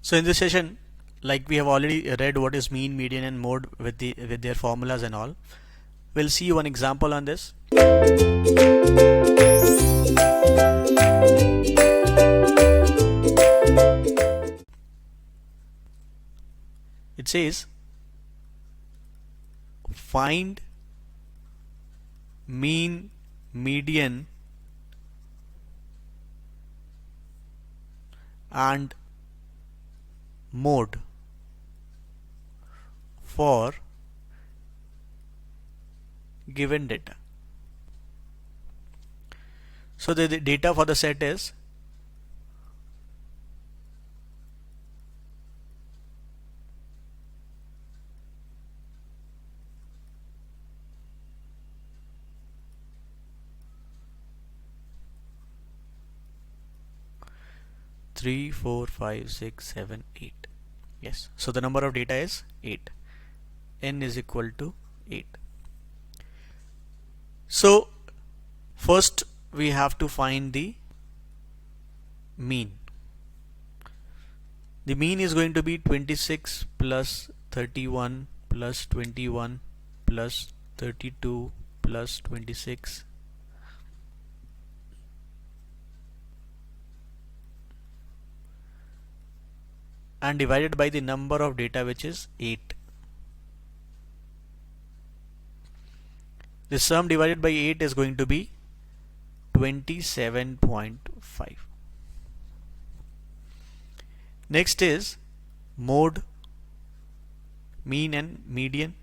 So in this session, like we have already read what is mean, median and mode with their formulas and all. We'll see one example on this. It says find mean, median and mode for given data. So the data for the set is 3, 4, 5, 6, 7, 8. Yes, so the number of data is 8. N is equal to 8. So first we have to find the mean. The mean is going to be 26 plus 31 plus 21 plus 32 plus 26 and divided by the number of data, which is 8. The sum divided by 8 is going to be 27.5. Next is mode, mean and median.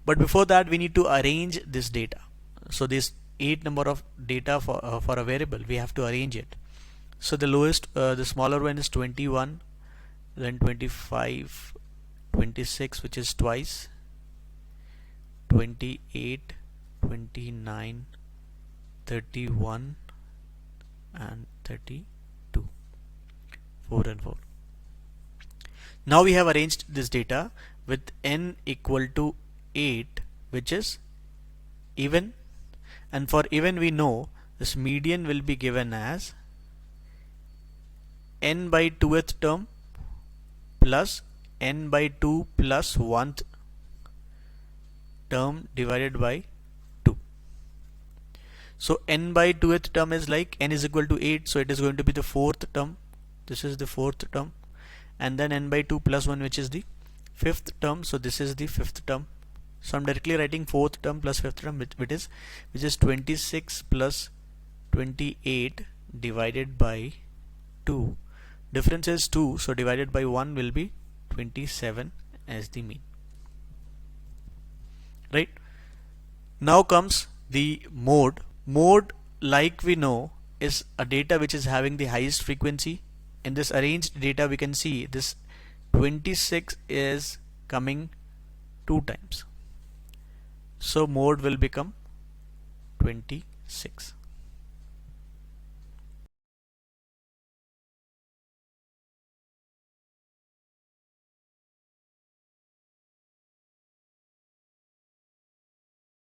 But before that we need to arrange this data. So this 8 number of data for a variable, we have to arrange it. So the lowest, the smaller one is 21, then 25, 26, which is twice, 28, 29, 31 and 32, 4 and 4. Now we have arranged this data with n equal to 8, which is even, and for even we know this median will be given as n by 2th term plus n by 2 plus 1th term divided by 2. So n by 2th term is like n is equal to 8, so it is going to be the 4th term. This is the 4th term, and then n by 2 plus 1, which is the 5th term, so this is the 5th term. So I'm directly writing 4th term plus 5th term, which is 26 plus 28 divided by 2. Difference is 2, so divided by 1 will be 27 as the mean. Right? Now comes the mode. Mode, like we know, is a data which is having the highest frequency. In this arranged data we can see this 26 is coming 2 times. So mode will become 26.